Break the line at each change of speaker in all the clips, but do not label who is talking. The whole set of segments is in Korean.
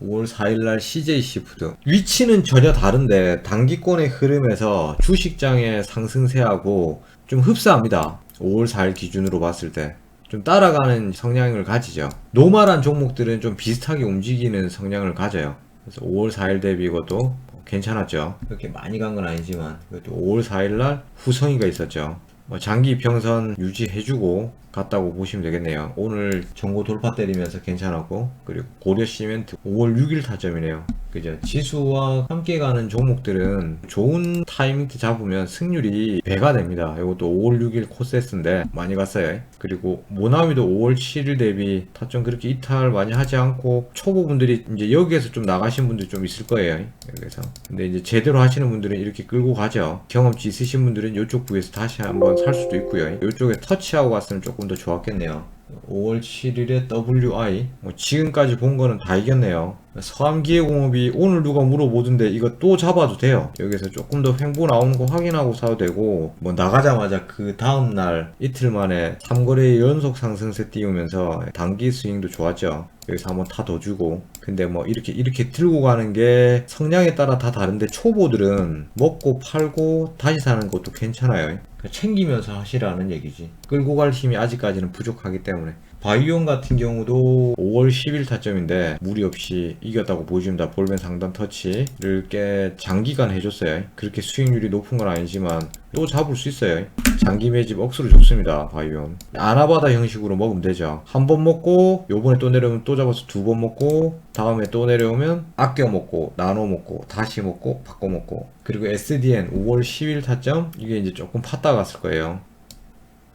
5월 4일날 CJ시푸드 위치는 전혀 다른데 단기권의 흐름에서 주식장의 상승세하고 좀 흡사합니다. 5월 4일 기준으로 봤을 때 좀 따라가는 성향을 가지죠. 노멀한 종목들은 좀 비슷하게 움직이는 성향을 가져요. 그래서 5월 4일 대비 이것도 괜찮았죠. 그렇게 많이 간 건 아니지만 그래도 5월 4일날 후성이가 있었죠. 장기 평선 유지해주고 갔다고 보시면 되겠네요. 오늘 전고 돌파 때리면서 괜찮았고, 그리고 고려시멘트 5월 6일 타점이네요. 그죠? 지수와 함께 가는 종목들은 좋은 타이밍 때 잡으면 승률이 배가 됩니다. 이것도 5월 6일 코세스인데 많이 갔어요. 그리고 모나미도 5월 7일 대비 타점 그렇게 이탈 많이 하지 않고 초보분들이 이제 여기에서 좀 나가신 분들 좀 있을 거예요. 여기서. 근데 이제 제대로 하시는 분들은 이렇게 끌고 가죠. 경험치 있으신 분들은 이쪽 부에서 다시 한번 살 수도 있고요. 이쪽에 터치하고 갔으면 조금 더 좋았겠네요. 5월 7일에 WI 지금까지 본 거는 다 이겼네요. 서암기계공업이 오늘 누가 물어보던데 이거 또 잡아도 돼요. 여기서 조금 더 횡보 나오는 거 확인하고 사도 되고, 나가자마자 그 다음날 이틀 만에 3거래 연속 상승세 띄우면서 단기 스윙도 좋았죠. 여기서 한번 타 더 주고. 근데 이렇게 들고 가는 게 성향에 따라 다 다른데 초보들은 먹고 팔고 다시 사는 것도 괜찮아요. 챙기면서 하시라는 얘기지. 끌고 갈 힘이 아직까지는 부족하기 때문에. 바이온 같은 경우도 5월 10일 타점인데 무리 없이 이겼다고 보여줍니다. 볼벤 상단 터치를 꽤 장기간 해줬어요. 그렇게 수익률이 높은 건 아니지만 또 잡을 수 있어요. 장기 매집 억수로 좋습니다. 바이온 아나바다 형식으로 먹으면 되죠. 한 번 먹고 요번에 또 내려오면 또 잡아서 두 번 먹고 다음에 또 내려오면 아껴 먹고 나눠 먹고 다시 먹고 바꿔 먹고. 그리고 SDN 5월 10일 타점 이게 이제 조금 팠다 갔을 거예요.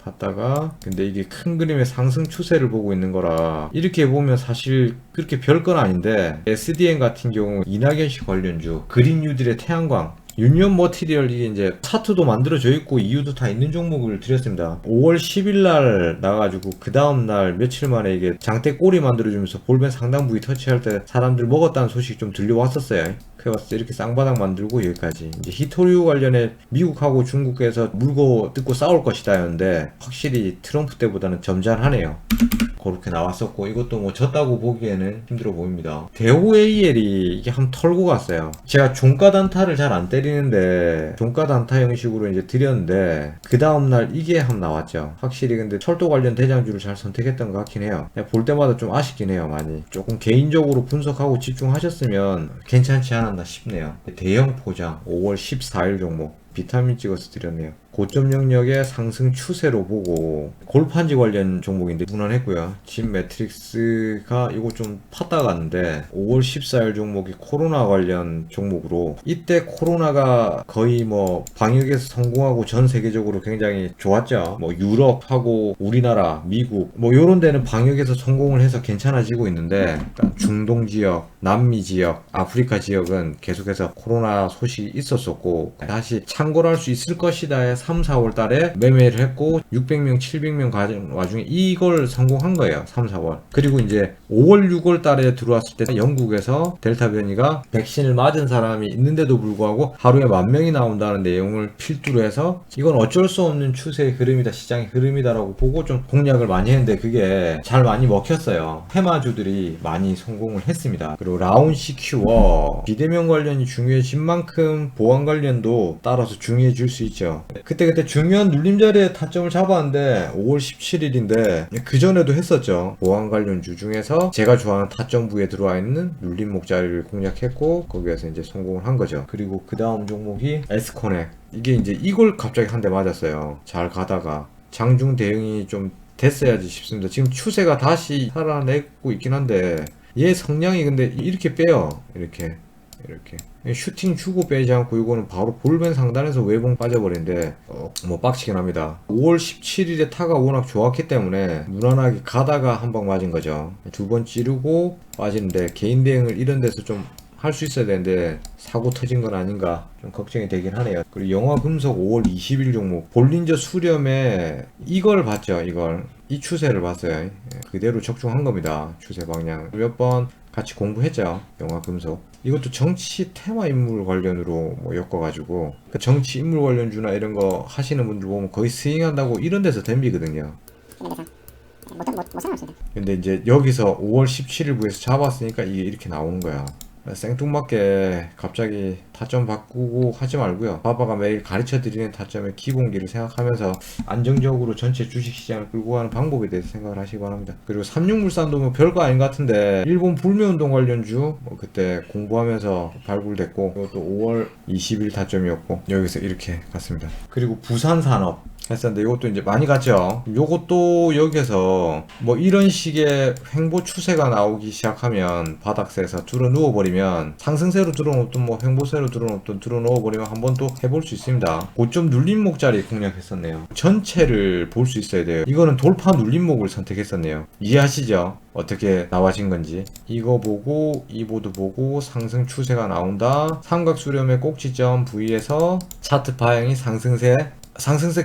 봤다가 근데 이게 큰 그림의 상승 추세를 보고 있는 거라 이렇게 보면 사실 그렇게 별건 아닌데, SDN 같은 경우 이낙연씨 관련주 그린뉴딜의 태양광 유니온 머티리얼 이게 이제 차트도 만들어져 있고 이유도 다 있는 종목을 드렸습니다. 5월 10일 날 나가지고 그 다음날 며칠 만에 이게 장대 꼬리 만들어주면서 볼벤 상당 부위 터치할 때 사람들 먹었다는 소식 좀 들려왔었어요. 그래서 이렇게 쌍바닥 만들고 여기까지 이제 히토류 관련해 미국하고 중국에서 물고 뜯고 싸울 것이다 였는데 확실히 트럼프 때보다는 점잖하네요. 그렇게 나왔었고 이것도 졌다고 보기에는 힘들어 보입니다. 대우 AL이 이게 한번 털고 갔어요. 제가 종가 단타를 잘 안 때리는데 종가 단타 형식으로 이제 드렸는데 그 다음날 이게 한번 나왔죠. 확실히 근데 철도 관련 대장주를 잘 선택했던 것 같긴 해요. 볼 때마다 좀 아쉽긴 해요. 많이 조금 개인적으로 분석하고 집중하셨으면 괜찮지 않았나 싶네요. 대형 포장 5월 14일 종목 비타민 찍어서 드렸네요. 고점 영역의 상승 추세로 보고 골판지 관련 종목인데 무난했고요. 진 매트릭스가 이거 좀 팠다 갔는데 5월 14일 종목이 코로나 관련 종목으로 이때 코로나가 거의 방역에서 성공하고 전 세계적으로 굉장히 좋았죠. 유럽하고 우리나라, 미국 요런 데는 방역에서 성공을 해서 괜찮아지고 있는데 중동 지역, 남미 지역, 아프리카 지역은 계속해서 코로나 소식이 있었었고 다시 창궐할 수 있을 것이다에 3, 4월 달에 매매를 했고 600명, 700명 가진 와중에 이걸 성공한 거예요. 3, 4월. 그리고 이제 5월, 6월 달에 들어왔을 때 영국에서 델타 변이가 백신을 맞은 사람이 있는데도 불구하고 하루에 10,000명이 나온다는 내용을 필두로 해서 이건 어쩔 수 없는 추세의 흐름이다, 시장의 흐름이다라고 보고 좀 공략을 많이 했는데 그게 잘 많이 먹혔어요. 테마주들이 많이 성공을 했습니다. 그리고 라운 CQ와 비대면 관련이 중요해진 만큼 보안 관련도 따라서 중요해질 수 있죠. 그때 중요한 눌림자리에 타점을 잡았는데 5월 17일인데 그 전에도 했었죠. 보안 관련주 중에서 제가 좋아하는 타점 부에 들어와 있는 눌림목 자리를 공략했고 거기에서 이제 성공을 한 거죠. 그리고 그 다음 종목이 에스코넥. 이게 이제 이걸 갑자기 한 대 맞았어요. 잘 가다가 장중 대응이 좀 됐어야지 싶습니다. 지금 추세가 다시 살아내고 있긴 한데 얘 성량이 근데 이렇게 빼요. 이렇게 슈팅 주고 빼지 않고 이거는 바로 볼벤 상단에서 외봉 빠져버린데 빡치긴 합니다. 5월 17일에 타가 워낙 좋았기 때문에 무난하게 가다가 한 방 맞은 거죠. 두 번 찌르고 빠지는데 개인 대응을 이런 데서 좀 할 수 있어야 되는데 사고 터진 건 아닌가 좀 걱정이 되긴 하네요. 그리고 영화금속 5월 20일 종목 볼린저 수렴에 이걸 봤죠. 이 추세를 봤어요. 그대로 적중한 겁니다. 추세 방향 몇 번 같이 공부했죠. 영화금속 이것도 정치 테마 인물 관련으로 엮어가지고 정치 인물 관련주나 이런 거 하시는 분들 보면 거의 스윙한다고 이런 데서 덤비거든요. 근데 이제 여기서 5월 17일 부에서 잡았으니까 이게 이렇게 나오는 거야. 생뚱맞게 갑자기 타점 바꾸고 하지 말고요. 바바가 매일 가르쳐드리는 타점의 기본기를 생각하면서 안정적으로 전체 주식시장을 끌고 가는 방법에 대해서 생각을 하시기 바랍니다. 그리고 삼육물산도 뭐 별거 아닌 것 같은데 일본 불매운동 관련주 뭐 그때 공부하면서 발굴됐고, 이것도 5월 20일 타점이었고 여기서 이렇게 갔습니다. 그리고 부산산업 했었는데 이것도 이제 많이 갔죠. 요것도 여기서 뭐 이런 식의 횡보 추세가 나오기 시작하면 바닥세에서 들어 누워버리면, 상승세로 들어놓든 뭐 횡보세로 들어놓든 들어 누워버리면 한번 또 해볼 수 있습니다. 고점 눌림목자리 공략했었네요. 전체를 볼 수 있어야 돼요. 이거는 돌파 눌림목을 선택했었네요. 이해하시죠? 어떻게 나와진 건지. 이거 보고 이 보드 보고 상승 추세가 나온다. 삼각수렴의 꼭지점 부위에서 차트 방향이 상승세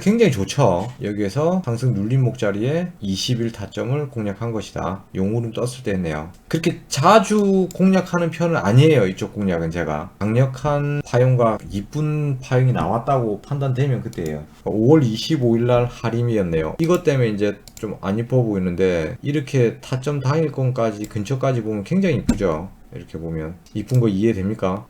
굉장히 좋죠. 여기에서 상승 눌림목 자리에 20일 타점을 공략한 것이다. 용으름 떴을 때 했네요. 그렇게 자주 공략하는 편은 아니에요. 이쪽 공략은 제가 강력한 파형과 이쁜 파형이 나왔다고 판단되면 그때예요. 5월 25일날 하림이었네요. 이것 때문에 이제 좀 안 이뻐 보이는데, 이렇게 타점 당일권까지 근처까지 보면 굉장히 이쁘죠. 이렇게 보면 이쁜 거 이해됩니까?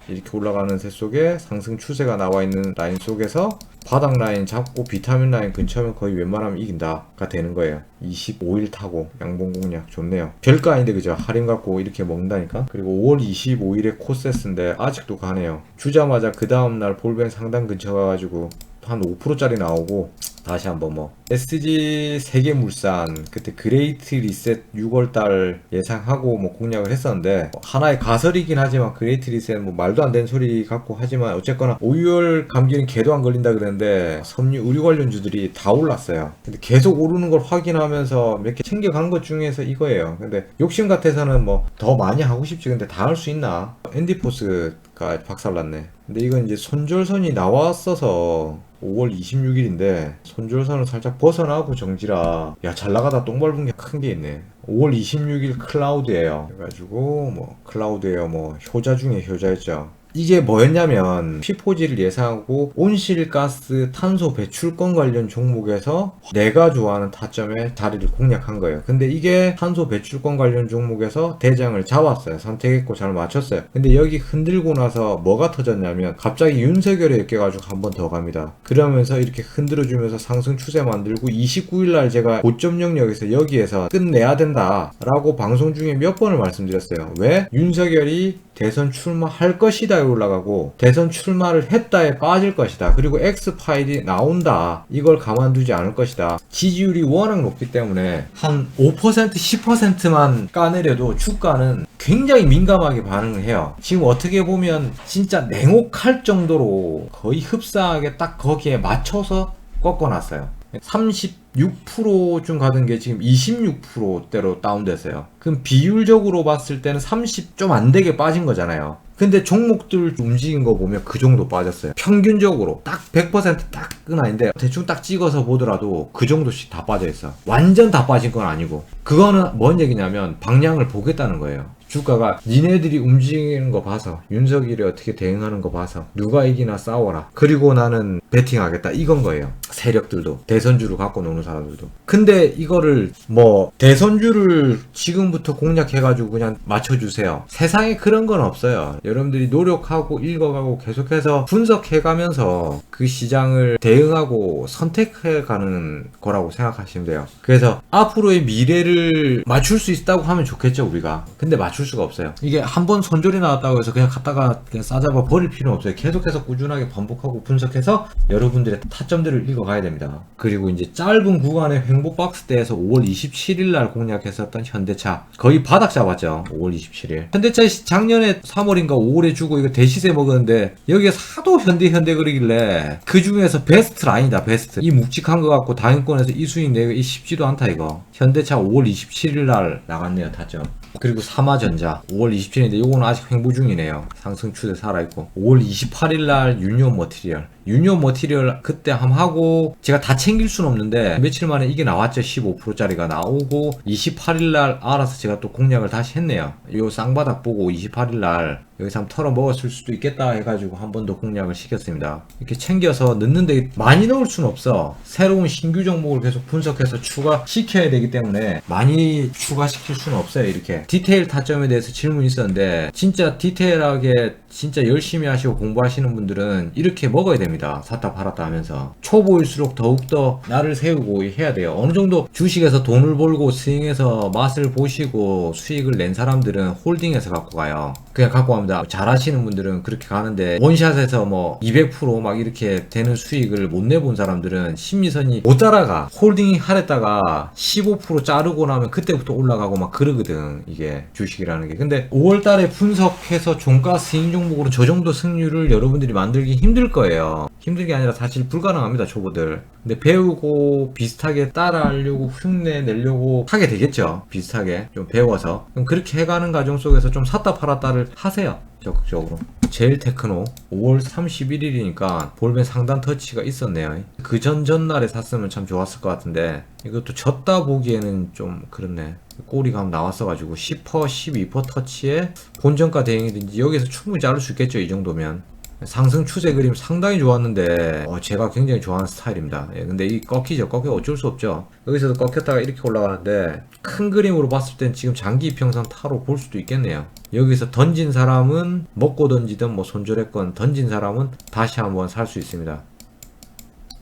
이렇게 올라가는 새 속에 상승 추세가 나와 있는 라인 속에서 바닥 라인 잡고 비타민 라인 근처면 거의 웬만하면 이긴다가 되는 거예요. 25일 타고 양봉 공략 좋네요. 별거 아닌데 그죠? 할인 갖고 이렇게 먹는다니까. 그리고 5월 25일에 코세스인데 아직도 가네요. 주자마자 그 다음날 볼뱅 상단 근처 가가지고 한 5%짜리 나오고, 다시 한번 뭐 SG 세계물산 그때 그레이트 리셋 6월달 예상하고 뭐 공략을 했었는데, 하나의 가설이긴 하지만 그레이트 리셋 뭐 말도 안 되는 소리 같고 하지만 어쨌거나 5월 감기는 개도 안 걸린다 그랬는데 섬유 의류 관련주들이 다 올랐어요. 근데 계속 오르는 걸 확인하면서 몇 개 챙겨간 것 중에서 이거예요. 근데 욕심 같아서는 뭐 더 많이 하고 싶지, 근데 다 할 수 있나? 앤디포스가 박살났네. 근데 이건 이제 손절선이 나왔어서 5월 26일인데 손절선을 살짝 벗어나고 정지라, 야 잘 나가다 똥 밟은 게 큰 게 있네. 5월 26일 클라우드예요. 그래가지고 뭐 클라우드예요. 뭐 효자 중에 효자였죠. 이게 뭐였냐면 P4G를 예상하고 온실가스 탄소 배출권 관련 종목에서 내가 좋아하는 타점의 자리를 공략한 거예요. 근데 이게 탄소 배출권 관련 종목에서 대장을 잡았어요. 선택했고 잘 맞췄어요. 근데 여기 흔들고 나서 뭐가 터졌냐면 갑자기 윤석열이 엮여가지고 한 번 더 갑니다. 그러면서 이렇게 흔들어주면서 상승 추세 만들고 29일날 제가 고점 영역에서 여기에서 끝내야 된다 라고 방송 중에 몇 번을 말씀드렸어요. 왜? 윤석열이 대선 출마할 것이다에 올라가고 대선 출마를 했다에 빠질 것이다. 그리고 X파일이 나온다. 이걸 가만두지 않을 것이다. 지지율이 워낙 높기 때문에 한 5% 10%만 까내려도 주가는 굉장히 민감하게 반응을 해요. 지금 어떻게 보면 진짜 냉혹할 정도로 거의 흡사하게 딱 거기에 맞춰서 꺾어놨어요. 36%쯤 가던 게 지금 26%대로 다운됐어요. 그럼 비율적으로 봤을 때는 30 좀 안 되게 빠진 거잖아요. 근데 종목들 움직인 거 보면 그 정도 빠졌어요. 평균적으로 딱 100%딱은 아닌데 대충 딱 찍어서 보더라도 그 정도씩 다 빠져 있어. 완전 다 빠진 건 아니고. 그거는 뭔 얘기냐면 방향을 보겠다는 거예요. 주가가 니네들이 움직이는 거 봐서, 윤석열이 어떻게 대응하는 거 봐서 누가 이기나 싸워라. 그리고 나는 베팅하겠다. 이건 거예요. 세력들도, 대선주를 갖고 노는 사람들도. 근데 이거를 뭐 대선주를 지금부터 공략해가지고 그냥 맞춰주세요. 세상에 그런 건 없어요. 여러분들이 노력하고 읽어가고 계속해서 분석해가면서 그 시장을 대응하고 선택해가는 거라고 생각하시면 돼요. 그래서 앞으로의 미래를 맞출 수 있다고 하면 좋겠죠, 우리가. 근데 맞출 수가 없어요. 이게 한번 손절이 나왔다고 해서 그냥 갖다가 그냥 싸잡아 버릴 필요는 없어요. 계속해서 꾸준하게 반복하고 분석해서 여러분들의 타점들을 읽어가야 됩니다. 그리고 이제 짧은 구간의 횡보 박스대에서 5월 27일날 공략했었던 현대차 거의 바닥 잡았죠. 5월 27일 현대차 작년에 3월인가 5월에 주고 이거 대시세 먹었는데 여기에 사도 현대 그러길래 그 중에서 베스트 라인이다. 베스트. 이 묵직한 거 갖고 당일권에서 이 수익 내기 쉽지도 않다. 이거 현대차 5월 27일날 나갔네요. 타점. 그리고 삼화전자 5월 27일인데 요거는 아직 횡보 중이네요. 상승 추세 살아있고. 5월 28일날 유니온 머티리얼 그때 하고 제가 다 챙길 수는 없는데 며칠 만에 이게 나왔죠. 15%짜리가 나오고 28일날 알아서 제가 또 공략을 다시 했네요. 요 쌍바닥 보고 28일날 여기서 한번 털어 먹었을 수도 있겠다 해가지고 한 번 더 공략을 시켰습니다. 이렇게 챙겨서 넣는데 많이 넣을 수는 없어. 새로운 신규 종목을 계속 분석해서 추가시켜야 되기 때문에 많이 추가시킬 수는 없어요. 이렇게 디테일 타점에 대해서 질문이 있었는데 진짜 디테일하게 진짜 열심히 하시고 공부하시는 분들은 이렇게 먹어야 됩니다. 샀다 팔았다 하면서 초보일수록 더욱더 나를 세우고 해야 돼요. 어느 정도 주식에서 돈을 벌고 스윙해서 맛을 보시고 수익을 낸 사람들은 홀딩해서 갖고 가요. 그냥 갖고 갑니다. 잘하시는 분들은 그렇게 가는데 원샷에서 뭐 200%막 이렇게 되는 수익을 못 내본 사람들은 심리선이 못 따라가. 홀딩 하랬다가 15% 자르고 나면 그때부터 올라가고 막 그러거든. 이게 주식이라는 게. 근데 5월달에 분석해서 종가 스윙 종목으로 저 정도 승률을 여러분들이 만들기 힘들 거예요. 힘든 게 아니라 사실 불가능합니다. 초보들. 근데 배우고 비슷하게 따라하려고 흉내 내려고 하게 되겠죠. 비슷하게 좀 배워서. 그럼 그렇게 해가는 과정 속에서 좀 샀다 팔았다를 하세요. 적극적으로. 제일 테크노 5월 31일이니까 볼벤 상단 터치가 있었네요. 그 전날에 샀으면 참 좋았을 것 같은데 이것도 졌다 보기에는 좀 그렇네. 꼬리가 한번 나왔어가지고 10%, 12% 터치에 본전가 대응이든지 여기서 충분히 자를 수 있겠죠. 이 정도면. 상승 추세 그림 상당히 좋았는데 제가 굉장히 좋아하는 스타일입니다. 근데 이 꺾이죠. 꺾여 어쩔 수 없죠. 여기서도 꺾였다가 이렇게 올라가는데 큰 그림으로 봤을 땐 지금 장기 이평선 타로 볼 수도 있겠네요. 여기서 던진 사람은 먹고 던지든 뭐 손절했건 던진 사람은 다시 한번 살 수 있습니다.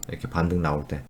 이렇게 반등 나올 때.